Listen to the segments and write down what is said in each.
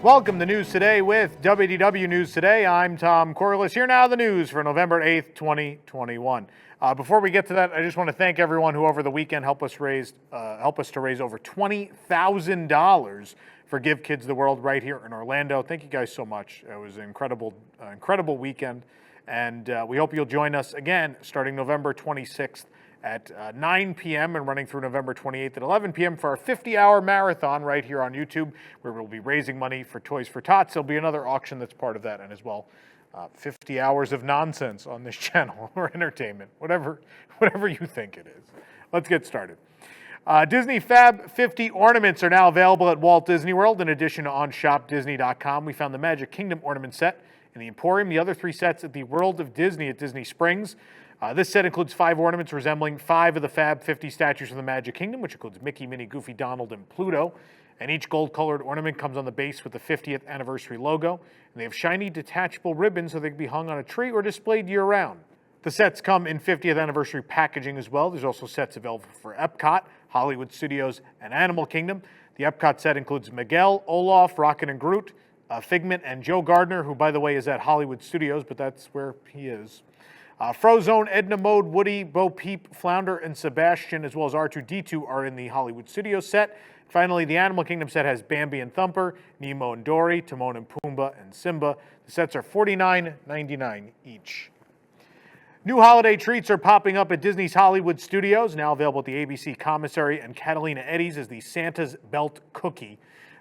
Welcome to News Today with WDW News Today. I'm Tom Corliss. Here now the news for November 8th, 2021. Before we get to that, I just want to thank everyone who over the weekend helped us to raise over $20,000 for Give Kids the World right here in Orlando. Thank you guys so much. It was an incredible weekend, and we hope you'll join us again starting November 26th at 9 p.m. and running through November 28th at 11 p.m. for our 50-hour marathon right here on YouTube, where we'll be raising money for Toys for Tots. There'll be another auction that's part of that, and as well, 50 hours of nonsense on this channel, or entertainment, whatever you think it is. Let's get started. Disney Fab 50 ornaments are now available at Walt Disney World, in addition to on shopdisney.com. We found the Magic Kingdom ornament set in the Emporium, the other three sets at the World of Disney at Disney Springs. This set includes 5 ornaments resembling 5 of the Fab 50 statues from the Magic Kingdom, which includes Mickey, Minnie, Goofy, Donald, and Pluto. And each gold-colored ornament comes on the base with the 50th anniversary logo. And they have shiny detachable ribbons so they can be hung on a tree or displayed year-round. The sets come in 50th anniversary packaging as well. There's also sets available for Epcot, Hollywood Studios, and Animal Kingdom. The Epcot set includes Miguel, Olaf, Rocket and Groot, Figment, and Joe Gardner, who, by the way, is at Hollywood Studios, but that's where he is. Frozone, Edna Mode, Woody, Bo Peep, Flounder, and Sebastian, as well as R2-D2 are in the Hollywood Studios set. Finally, the Animal Kingdom set has Bambi and Thumper, Nemo and Dory, Timon and Pumbaa, and Simba. The sets are $49.99 each. New holiday treats are popping up at Disney's Hollywood Studios, now available at the ABC Commissary, and Catalina Eddie's is the Santa's Belt Cookie.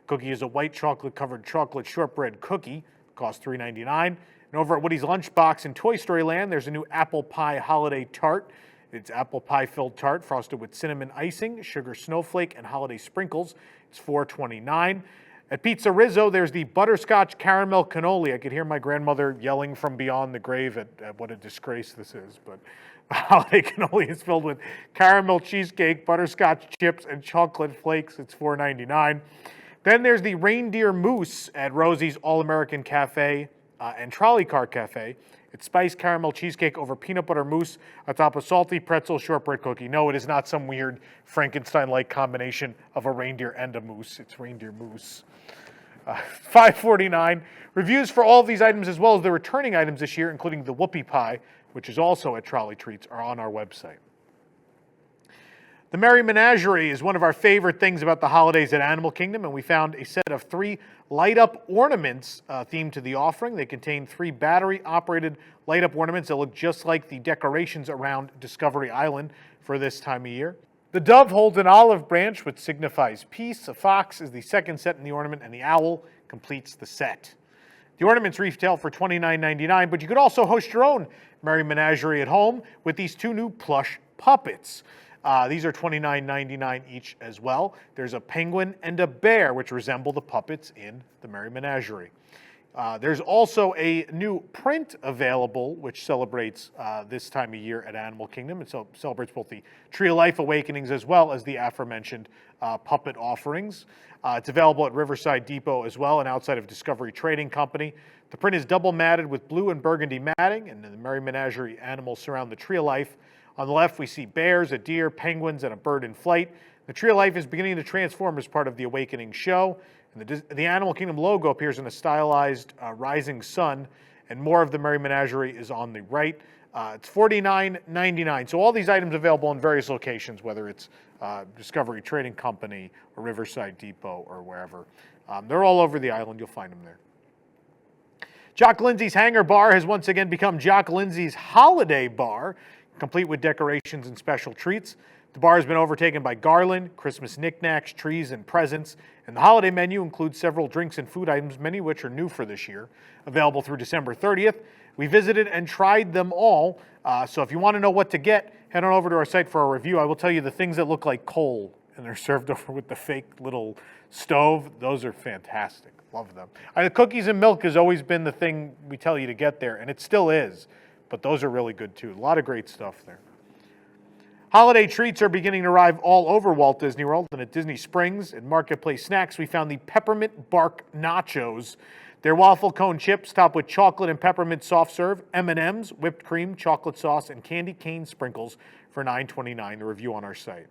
Cookie is a white chocolate-covered chocolate shortbread cookie. Costs $3.99. And over at Woody's Lunchbox in Toy Story Land, there's a new apple pie holiday tart. It's apple pie-filled tart frosted with cinnamon icing, sugar snowflake, and holiday sprinkles. It's $4.29. At Pizza Rizzo, there's the butterscotch caramel cannoli. I could hear my grandmother yelling from beyond the grave at what a disgrace this is. But the holiday cannoli is filled with caramel cheesecake, butterscotch chips, and chocolate flakes. It's $4.99. Then there's the reindeer mousse at Rosie's All-American Cafe and Trolley Car Cafe. It's spiced caramel cheesecake over peanut butter mousse atop a salty pretzel shortbread cookie. No, it is not some weird Frankenstein-like combination of a reindeer and a moose. It's reindeer mousse. $5.49. Reviews for all of these items, as well as the returning items this year, including the whoopie pie, which is also at Trolley Treats, are on our website. The Merry Menagerie is one of our favorite things about the holidays at Animal Kingdom, and we found a set of 3 light-up ornaments themed to the offering. They contain 3 battery-operated light-up ornaments that look just like the decorations around Discovery Island for this time of year. The dove holds an olive branch, which signifies peace. A fox is the second set in the ornament, and the owl completes the set. The ornaments retail for $29.99, but you could also host your own Merry Menagerie at home with these 2 new plush puppets. These are $29.99 each as well. There's a penguin and a bear, which resemble the puppets in the Merry Menagerie. There's also a new print available, which celebrates this time of year at Animal Kingdom. It celebrates both the Tree of Life Awakenings as well as the aforementioned puppet offerings. It's available at Riverside Depot as well and outside of Discovery Trading Company. The print is double matted with blue and burgundy matting, and the Merry Menagerie animals surround the Tree of Life. On the left, we see bears, a deer, penguins, and a bird in flight. The Tree of Life is beginning to transform as part of the Awakening show. And the Animal Kingdom logo appears in a stylized rising sun, and more of the Merry Menagerie is on the right. It's $49.99. So all these items available in various locations, whether it's Discovery Trading Company or Riverside Depot or wherever. They're all over the island. You'll find them there. Jock Lindsay's Hangar Bar has once again become Jock Lindsay's Holiday Bar, complete with decorations and special treats. The bar has been overtaken by garland, Christmas knickknacks, trees, and presents. And the holiday menu includes several drinks and food items, many of which are new for this year, available through December 30th. We visited and tried them all. So if you want to know what to get, head on over to our site for a review. I will tell you the things that look like coal and they're served over with the fake little stove. Those are fantastic. Love them. The cookies and milk has always been the thing we tell you to get there, and it still is. But those are really good too. A lot of great stuff there. Holiday treats are beginning to arrive all over Walt Disney World, and at Disney Springs and Marketplace Snacks, we found the Peppermint Bark Nachos. They're waffle cone chips topped with chocolate and peppermint soft serve, M&Ms, whipped cream, chocolate sauce, and candy cane sprinkles for $9.29. The review on our site.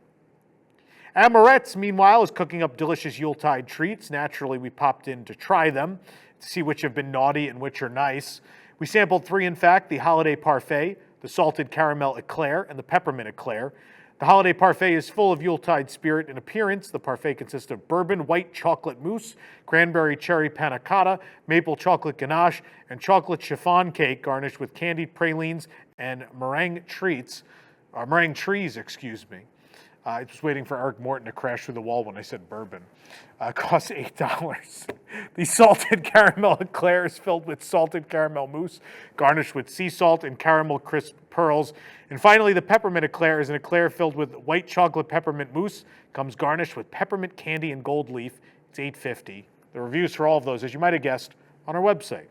Amorette's, meanwhile, is cooking up delicious Yuletide treats. Naturally, we popped in to try them to see which have been naughty and which are nice. We sampled 3, in fact, the Holiday Parfait, the Salted Caramel Eclair, and the Peppermint Eclair. The Holiday Parfait is full of Yuletide spirit and appearance. The parfait consists of bourbon white chocolate mousse, cranberry cherry panna cotta, maple chocolate ganache, and chocolate chiffon cake garnished with candied pralines and meringue trees. I was waiting for Eric Morton to crash through the wall when I said bourbon. Costs $8. The salted caramel eclair is filled with salted caramel mousse, garnished with sea salt and caramel crisp pearls. And finally, the peppermint eclair is an eclair filled with white chocolate peppermint mousse, comes garnished with peppermint candy and gold leaf. It's $8.50. The reviews for all of those, as you might have guessed, on our website.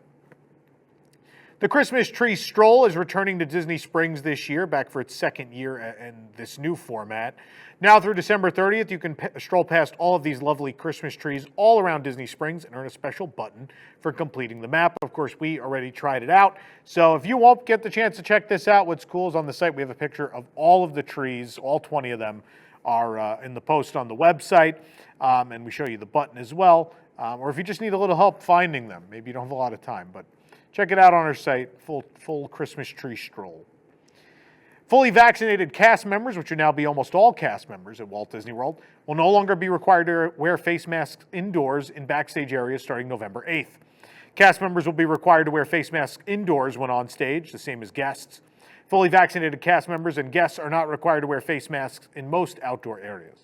The Christmas Tree Stroll is returning to Disney Springs this year, back for its second year in this new format. Now through December 30th, you can stroll past all of these lovely Christmas trees all around Disney Springs and earn a special button for completing the map. Of course, we already tried it out, so if you won't get the chance to check this out, what's cool is on the site we have a picture of all of the trees. All 20 of them are in the post on the website, and we show you the button as well. Or if you just need a little help finding them, maybe you don't have a lot of time, but check it out on our site, full Christmas tree stroll. Fully vaccinated cast members, which will now be almost all cast members at Walt Disney World, will no longer be required to wear face masks indoors in backstage areas starting November 8th. Cast members will be required to wear face masks indoors when on stage, the same as guests. Fully vaccinated cast members and guests are not required to wear face masks in most outdoor areas.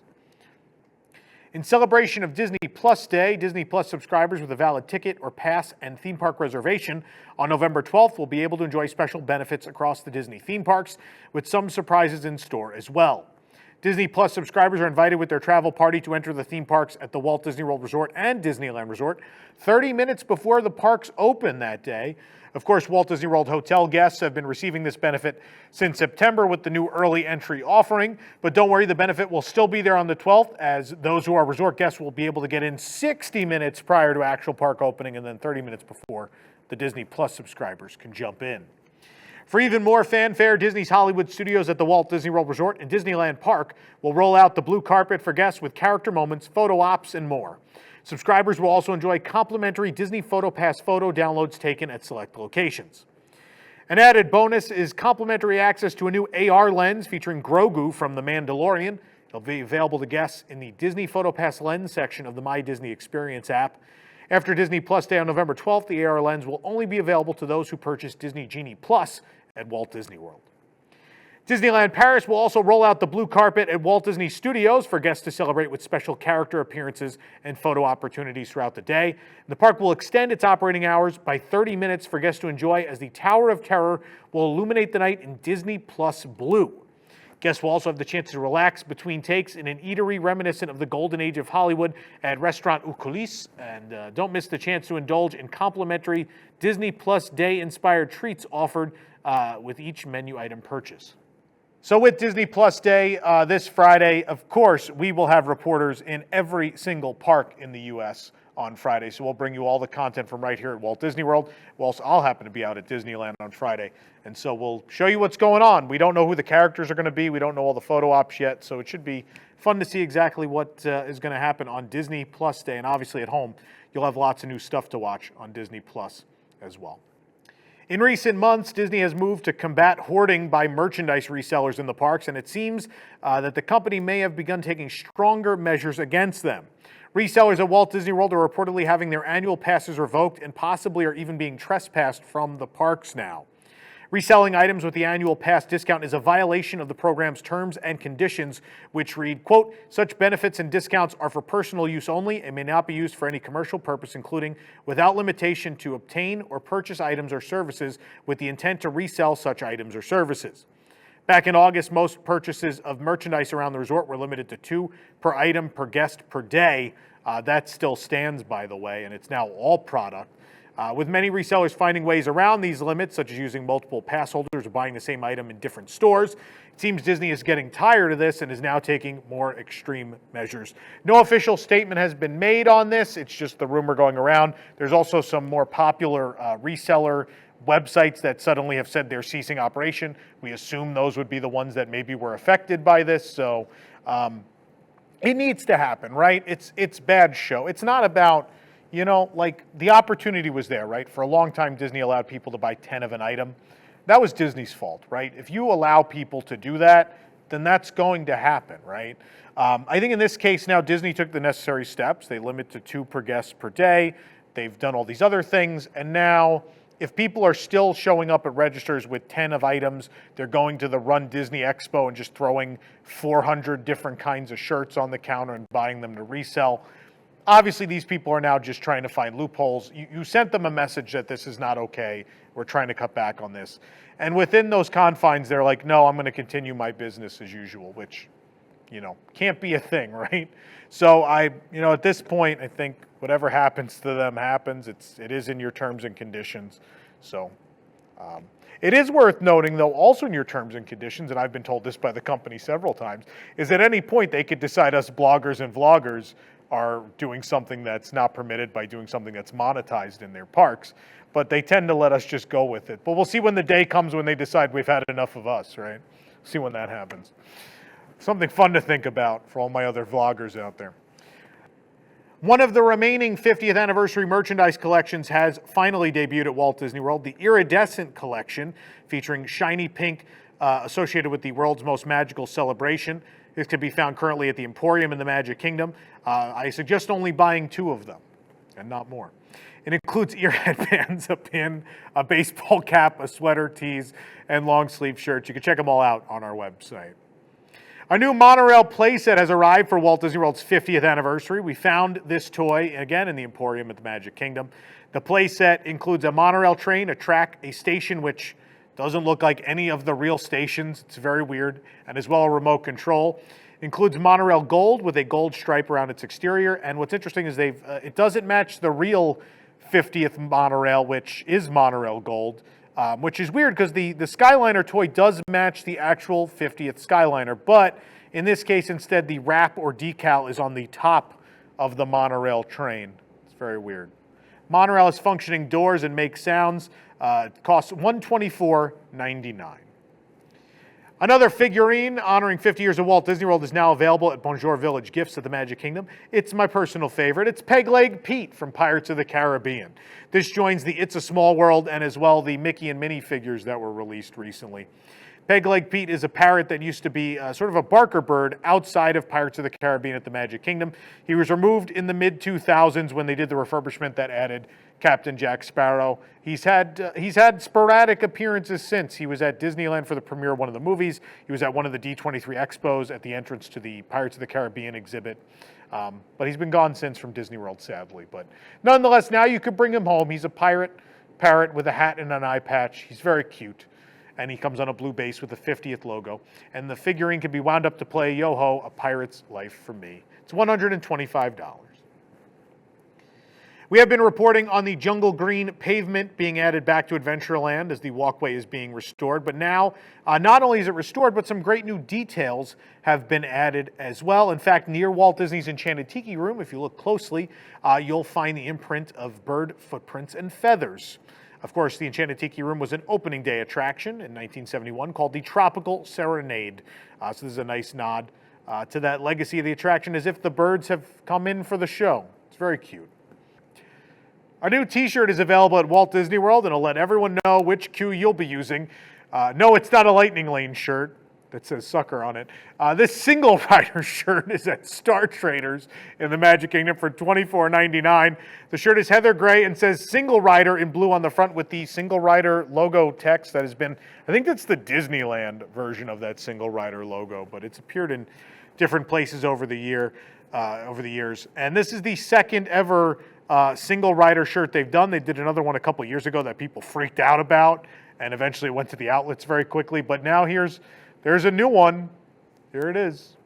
In celebration of Disney Plus Day, Disney Plus subscribers with a valid ticket or pass and theme park reservation on November 12th will be able to enjoy special benefits across the Disney theme parks, with some surprises in store as well. Disney Plus subscribers are invited with their travel party to enter the theme parks at the Walt Disney World Resort and Disneyland Resort 30 minutes before the parks open that day. Of course, Walt Disney World hotel guests have been receiving this benefit since September with the new early entry offering. But don't worry, the benefit will still be there on the 12th, as those who are resort guests will be able to get in 60 minutes prior to actual park opening and then 30 minutes before the Disney Plus subscribers can jump in. For even more fanfare, Disney's Hollywood Studios at the Walt Disney World Resort and Disneyland Park will roll out the blue carpet for guests with character moments, photo ops, and more. Subscribers will also enjoy complimentary Disney PhotoPass photo downloads taken at select locations. An added bonus is complimentary access to a new AR lens featuring Grogu from The Mandalorian. It'll be available to guests in the Disney PhotoPass lens section of the My Disney Experience app. After Disney Plus Day on November 12th, the AR lens will only be available to those who purchase Disney Genie Plus at Walt Disney World. Disneyland Paris will also roll out the blue carpet at Walt Disney Studios for guests to celebrate with special character appearances and photo opportunities throughout the day. The park will extend its operating hours by 30 minutes for guests to enjoy, as the Tower of Terror will illuminate the night in Disney Plus Blue. Guests will also have the chance to relax between takes in an eatery reminiscent of the golden age of Hollywood at Restaurant Aux Coulisses. And don't miss the chance to indulge in complimentary Disney Plus Day-inspired treats offered with each menu item purchase. So with Disney Plus Day this Friday, of course, we will have reporters in every single park in the U.S. on Friday. So we'll bring you all the content from right here at Walt Disney World. I'll happen to be out at Disneyland on Friday. And so we'll show you what's going on. We don't know who the characters are going to be. We don't know all the photo ops yet. So it should be fun to see exactly what is going to happen on Disney Plus Day. And obviously at home, you'll have lots of new stuff to watch on Disney Plus as well. In recent months, Disney has moved to combat hoarding by merchandise resellers in the parks, and it seems that the company may have begun taking stronger measures against them. Resellers at Walt Disney World are reportedly having their annual passes revoked and possibly are even being trespassed from the parks now. Reselling items with the annual pass discount is a violation of the program's terms and conditions, which read, quote, "Such benefits and discounts are for personal use only and may not be used for any commercial purpose, including without limitation to obtain or purchase items or services with the intent to resell such items or services." Back in August, most purchases of merchandise around the resort were limited to 2 per item per guest per day. That still stands, by the way, and it's now all product. With many resellers finding ways around these limits, such as using multiple pass holders or buying the same item in different stores, it seems Disney is getting tired of this and is now taking more extreme measures. No official statement has been made on this. It's just the rumor going around. There's also some more popular reseller websites that suddenly have said they're ceasing operation. We assume those would be the ones that maybe were affected by this. So It needs to happen, right? It's bad show. It's not about, like the opportunity was there, right? For a long time, Disney allowed people to buy 10 of an item. That was Disney's fault, right? If you allow people to do that, then that's going to happen, right? I think in this case now, Disney took the necessary steps. They limit to 2 per guest per day. They've done all these other things. And now, if people are still showing up at registers with 10 of items, they're going to the Run Disney Expo and just throwing 400 different kinds of shirts on the counter and buying them to resell. Obviously, these people are now just trying to find loopholes. You sent them a message that this is not okay. We're trying to cut back on this. And within those confines, they're like, no, I'm going to continue my business as usual, which, can't be a thing, right? So at this point, I think whatever happens to them happens. It is in your terms and conditions. So it is worth noting, though, also in your terms and conditions, and I've been told this by the company several times, is at any point they could decide us bloggers and vloggers are doing something that's not permitted by doing something that's monetized in their parks. But they tend to let us just go with it. But we'll see when the day comes when they decide we've had enough of us, right? See when that happens. Something fun to think about for all my other vloggers out there. One of the remaining 50th anniversary merchandise collections has finally debuted at Walt Disney World, the Iridescent Collection, featuring shiny pink associated with the world's most magical celebration. This can be found currently at the Emporium in the Magic Kingdom. I suggest only buying 2 of them, and not more. It includes ear headbands, a pin, a baseball cap, a sweater, tees, and long sleeve shirts. You can check them all out on our website. A new Monorail Playset has arrived for Walt Disney World's 50th anniversary. We found this toy, again, in the Emporium at the Magic Kingdom. The playset includes a monorail train, a track, a station which doesn't look like any of the real stations. It's very weird, and as well a remote control. Includes monorail gold with a gold stripe around its exterior. And what's interesting is it doesn't match the real 50th monorail, which is monorail gold, which is weird because the Skyliner toy does match the actual 50th Skyliner. But in this case, instead, the wrap or decal is on the top of the monorail train. It's very weird. Monorail has functioning doors and makes sounds. It costs $124.99. Another figurine honoring 50 years of Walt Disney World is now available at Bonjour Village Gifts at the Magic Kingdom. It's my personal favorite. It's Pegleg Pete from Pirates of the Caribbean. This joins the It's a Small World and as well the Mickey and Minnie figures that were released recently. Pegleg Pete is a parrot that used to be sort of a Barker bird outside of Pirates of the Caribbean at the Magic Kingdom. He was removed in the mid-2000s when they did the refurbishment that added Captain Jack Sparrow. He's had sporadic appearances since. He was at Disneyland for the premiere of one of the movies. He was at one of the D23 expos at the entrance to the Pirates of the Caribbean exhibit. But he's been gone since from Disney World, sadly. But nonetheless, now you could bring him home. He's a parrot with a hat and an eye patch. He's very cute. And he comes on a blue base with the 50th logo. And the figurine can be wound up to play Yo-Ho, A Pirate's Life for Me. It's $125. We have been reporting on the jungle green pavement being added back to Adventureland as the walkway is being restored. But now, not only is it restored, but some great new details have been added as well. In fact, near Walt Disney's Enchanted Tiki Room, if you look closely, you'll find the imprint of bird footprints and feathers. Of course, the Enchanted Tiki Room was an opening day attraction in 1971 called the Tropical Serenade. So this is a nice nod to that legacy of the attraction, as if the birds have come in for the show. It's very cute. Our new t-shirt is available at Walt Disney World, and it'll let everyone know which queue you'll be using. No, it's not a Lightning Lane shirt that says sucker on it. This single rider shirt is at Star Traders in the Magic Kingdom for $24.99. The shirt is heather gray and says single rider in blue on the front with the single rider logo text that has been, I think that's the Disneyland version of that single rider logo, but it's appeared in different places over the years. And this is the second ever single rider shirt they've done. They did another one a couple years ago that people freaked out about, and eventually went to the outlets very quickly. But now there's a new one. Here it is.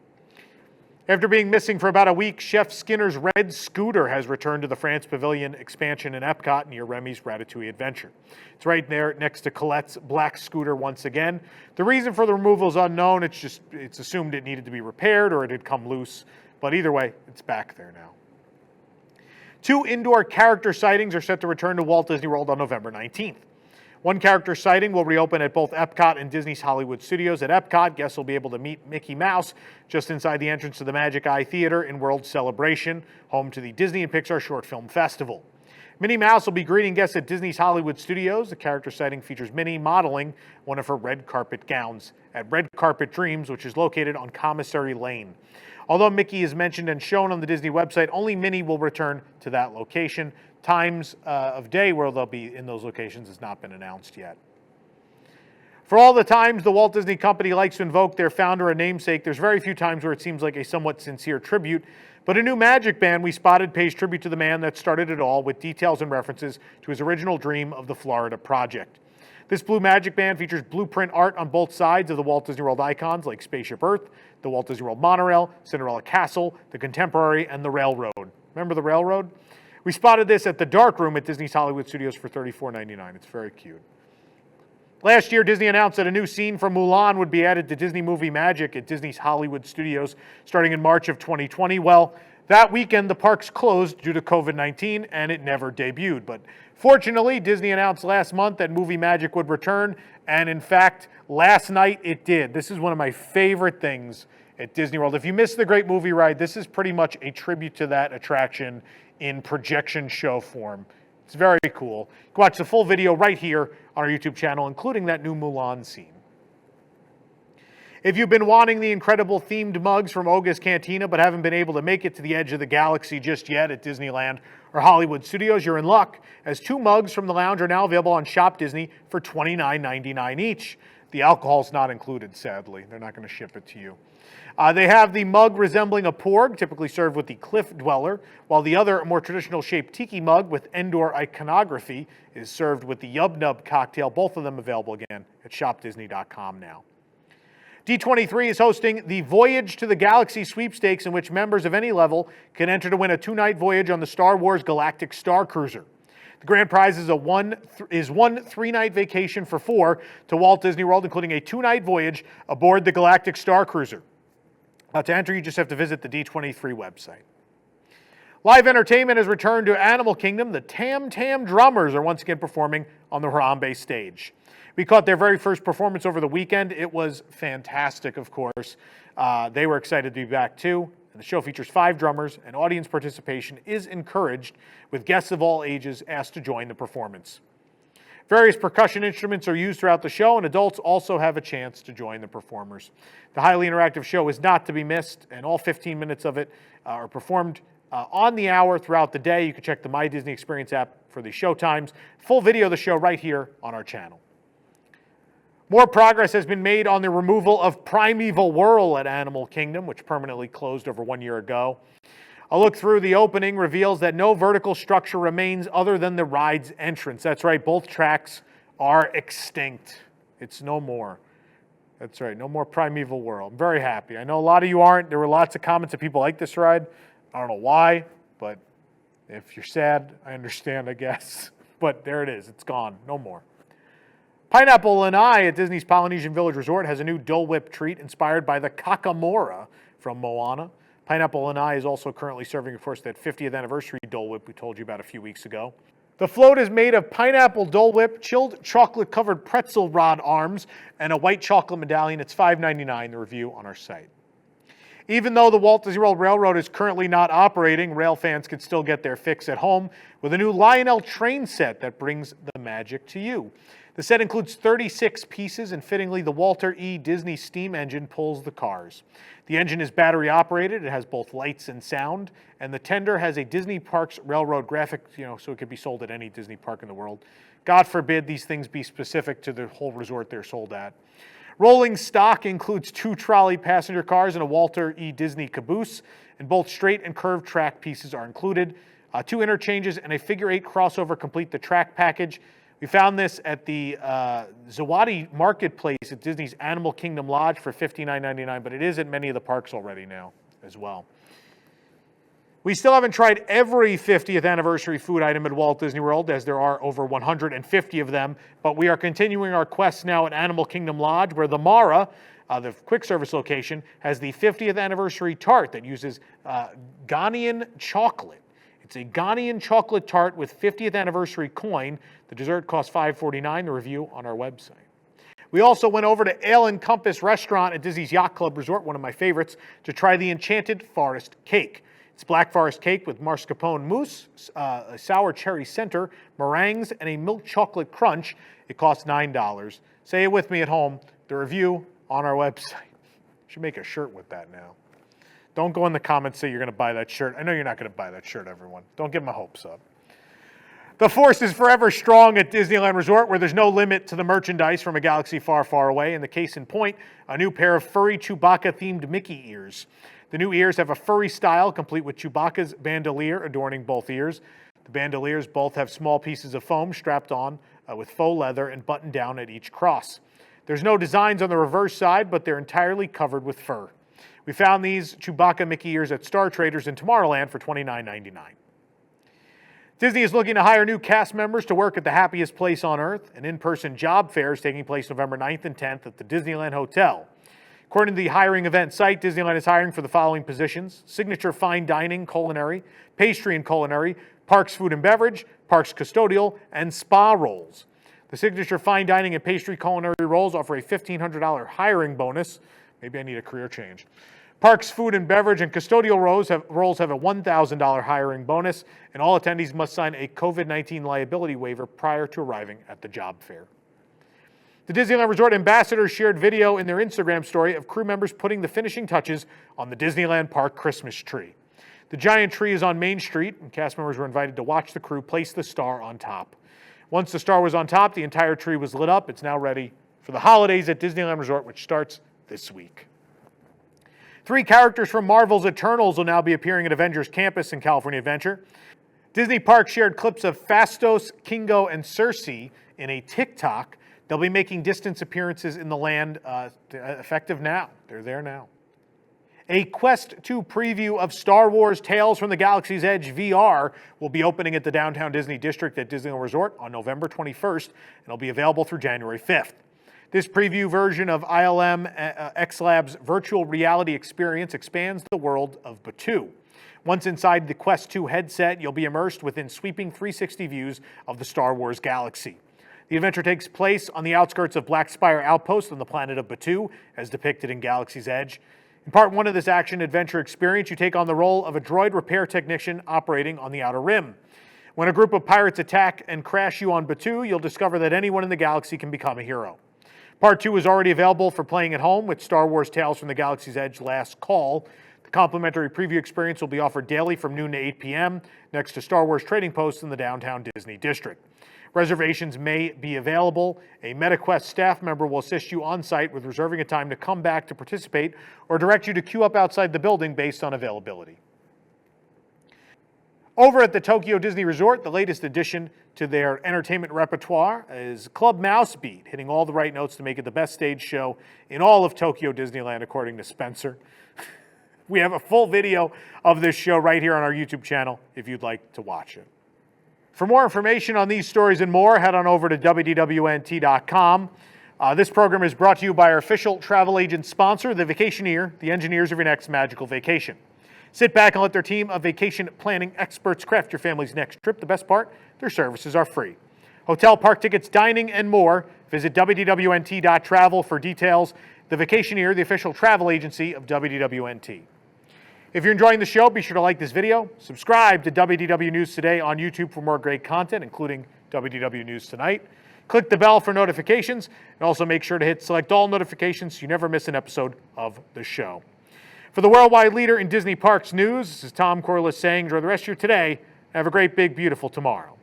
After being missing for about a week, Chef Skinner's red scooter has returned to the France Pavilion expansion in Epcot near Remy's Ratatouille Adventure. It's right there next to Colette's black scooter once again. The reason for the removal is unknown. It's assumed it needed to be repaired or it had come loose. But either way, it's back there now. 2 indoor character sightings are set to return to Walt Disney World on November 19th. One character sighting will reopen at both Epcot and Disney's Hollywood Studios. At Epcot, guests will be able to meet Mickey Mouse just inside the entrance to the Magic Eye Theater in World Celebration, home to the Disney and Pixar Short Film Festival. Minnie Mouse will be greeting guests at Disney's Hollywood Studios. The character sighting features Minnie modeling one of her red carpet gowns at Red Carpet Dreams, which is located on Commissary Lane. Although Mickey is mentioned and shown on the Disney website, only Minnie will return to that location. Times of day where they'll be in those locations has not been announced yet. For all the times the Walt Disney Company likes to invoke their founder and namesake, there's very few times where it seems like a somewhat sincere tribute. But a new magic band we spotted pays tribute to the man that started it all, with details and references to his original dream of the Florida Project. This blue magic band features blueprint art on both sides of the Walt Disney World icons like Spaceship Earth, the Walt Disney World Monorail, Cinderella Castle, the Contemporary, and the Railroad. Remember the Railroad? We spotted this at the Dark Room at Disney's Hollywood Studios for $34.99. It's very cute. Last year, Disney announced that a new scene from Mulan would be added to Disney Movie Magic at Disney's Hollywood Studios starting in March of 2020. Well, that weekend, the parks closed due to COVID-19, and it never debuted. But fortunately, Disney announced last month that Movie Magic would return, and in fact, last night it did. This is one of my favorite things at Disney World. If you missed the Great Movie Ride, this is pretty much a tribute to that attraction in projection show form. It's very cool. You can watch the full video right here on our YouTube channel, including that new Mulan scene. If you've been wanting the incredible themed mugs from Oga's Cantina but haven't been able to make it to the edge of the galaxy just yet at Disneyland or Hollywood Studios, you're in luck, as 2 mugs from the lounge are now available on Shop Disney for $29.99 each. The alcohol's not included, sadly. They're not going to ship it to you. They have the mug resembling a porg, typically served with the Cliff Dweller, while the other, more traditional shaped tiki mug with Endor iconography is served with the Yub Nub cocktail. Both of them available again at shopdisney.com now. D23 is hosting the Voyage to the Galaxy Sweepstakes, in which members of any level can enter to win a 2-night voyage on the Star Wars Galactic Star Cruiser. The grand prize is one 3-night vacation for 4 to Walt Disney World, including a 2-night voyage aboard the Galactic Star Cruiser. To enter, you just have to visit the D23 website. Live entertainment has returned to Animal Kingdom. The Tam Tam Drummers are once again performing on the Harambe stage. We caught their very first performance over the weekend. It was fantastic, of course. They were excited to be back too. And the show features 5 drummers, and audience participation is encouraged, with guests of all ages asked to join the performance. Various percussion instruments are used throughout the show, and adults also have a chance to join the performers. The highly interactive show is not to be missed, and all 15 minutes of it are performed on the hour throughout the day. You can check the My Disney Experience app for the show times. Full video of the show right here on our channel. More progress has been made on the removal of PrimevalWhirl at Animal Kingdom, which permanently closed over 1 year ago. A look through the opening reveals that no vertical structure remains other than the ride's entrance. That's right, both tracks are extinct. It's no more. That's right, no more PrimevalWhirl. I'm very happy. I know a lot of you aren't. There were lots of comments that people like this ride. I don't know why, but if you're sad, I understand, I guess. But there it is. It's gone. No more. Pineapple Lanai at Disney's Polynesian Village Resort has a new Dole Whip treat inspired by the Kakamora from Moana. Pineapple Lanai is also currently serving, of course, that 50th anniversary Dole Whip we told you about a few weeks ago. The float is made of pineapple Dole Whip, chilled chocolate-covered pretzel rod arms, and a white chocolate medallion. It's $5.99, the review on our site. Even though the Walt Disney World Railroad is currently not operating, rail fans can still get their fix at home with a new Lionel Train Set that brings the magic to you. The set includes 36 pieces, and fittingly, the Walter E. Disney steam engine pulls the cars. The engine is battery operated. It has both lights and sound, and the tender has a Disney Parks Railroad graphic, so it could be sold at any Disney park in the world. God forbid these things be specific to the whole resort they're sold at. Rolling stock includes 2 trolley passenger cars and a Walter E. Disney caboose, and both straight and curved track pieces are included. 2 interchanges and a figure-8 crossover complete the track package. We found this at the Zawadi Marketplace at Disney's Animal Kingdom Lodge for $59.99, but it is at many of the parks already now as well. We still haven't tried every 50th anniversary food item at Walt Disney World, as there are over 150 of them, but we are continuing our quest now at Animal Kingdom Lodge, where the Mara, the quick service location, has the 50th anniversary tart that uses Ghanaian chocolate. It's a Ghanaian chocolate tart with 50th anniversary coin. The dessert costs $5.49. The review on our website. We also went over to Ale and Compass restaurant at Disney's Yacht Club Resort, one of my favorites, to try the Enchanted Forest cake. It's black forest cake with mascarpone mousse, a sour cherry center, meringues, and a milk chocolate crunch. It costs $9. Say it with me at home. The review on our website. Should make a shirt with that now. Don't go in the comments say you're going to buy that shirt. I know you're not going to buy that shirt, everyone. Don't get my hopes up. The force is forever strong at Disneyland Resort, where there's no limit to the merchandise from a galaxy far, far away. And the case in point, a new pair of furry Chewbacca-themed Mickey ears. The new ears have a furry style, complete with Chewbacca's bandolier adorning both ears. The bandoliers both have small pieces of foam strapped on with faux leather and buttoned down at each cross. There's no designs on the reverse side, but they're entirely covered with fur. We found these Chewbacca Mickey ears at Star Traders in Tomorrowland for $29.99. Disney is looking to hire new cast members to work at the happiest place on earth. An in-person job fair is taking place November 9th and 10th at the Disneyland Hotel. According to the hiring event site, Disneyland is hiring for the following positions: signature fine dining, culinary, pastry and culinary, parks food and beverage, parks custodial, and spa roles. The signature fine dining and pastry culinary roles offer a $1,500 hiring bonus. Maybe I need a career change. Parks food and beverage and custodial roles have a $1,000 hiring bonus, and all attendees must sign a COVID-19 liability waiver prior to arriving at the job fair. The Disneyland Resort ambassadors shared video in their Instagram story of crew members putting the finishing touches on the Disneyland Park Christmas tree. The giant tree is on Main Street, and cast members were invited to watch the crew place the star on top. Once the star was on top, the entire tree was lit up. It's now ready for the holidays at Disneyland Resort, which starts this week. 3 characters from Marvel's Eternals will now be appearing at Avengers Campus in California Adventure. Disney Parks shared clips of Phastos, Kingo, and Cersei in a TikTok. They'll be making distance appearances in the land effective now. They're there now. A Quest 2 preview of Star Wars Tales from the Galaxy's Edge VR will be opening at the Downtown Disney District at Disneyland Resort on November 21st, and it'll be available through January 5th. This preview version of ILM X-Lab's virtual reality experience expands the world of Batuu. Once inside the Quest 2 headset, you'll be immersed within sweeping 360 views of the Star Wars galaxy. The adventure takes place on the outskirts of Black Spire Outpost on the planet of Batuu, as depicted in Galaxy's Edge. In part 1 of this action-adventure experience, you take on the role of a droid repair technician operating on the Outer Rim. When a group of pirates attack and crash you on Batuu, you'll discover that anyone in the galaxy can become a hero. Part 2 is already available for playing at home with Star Wars Tales from the Galaxy's Edge Last Call. The complimentary preview experience will be offered daily from noon to 8 p.m. next to Star Wars trading posts in the Downtown Disney District. Reservations may be available. A MetaQuest staff member will assist you on site with reserving a time to come back to participate or direct you to queue up outside the building based on availability. Over at the Tokyo Disney Resort, the latest addition to their entertainment repertoire is Club Mouse Beat, hitting all the right notes to make it the best stage show in all of Tokyo Disneyland, according to Spencer. We have a full video of this show right here on our YouTube channel if you'd like to watch it. For more information on these stories and more, head on over to WDWNT.com. This program is brought to you by our official travel agent sponsor, The Vacationeer, the engineers of your next magical vacation. Sit back and let their team of vacation planning experts craft your family's next trip. The best part, their services are free. Hotel, park tickets, dining, and more. Visit WDWNT.travel for details. The Vacationeer, the official travel agency of WDWNT. If you're enjoying the show, be sure to like this video. Subscribe to WDW News Today on YouTube for more great content, including WDW News Tonight. Click the bell for notifications, and also make sure to hit select all notifications so you never miss an episode of the show. For the worldwide leader in Disney Parks news, this is Tom Corliss saying enjoy the rest of your today, and have a great, big, beautiful tomorrow.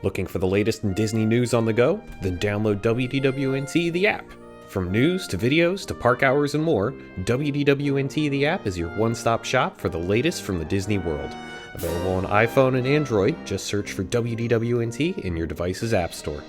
Looking for the latest in Disney news on the go? Then download WDWNT the app. From news to videos to park hours and more, WDWNT the app is your one-stop shop for the latest from the Disney world. Available on iPhone and Android, just search for WDWNT in your device's app store.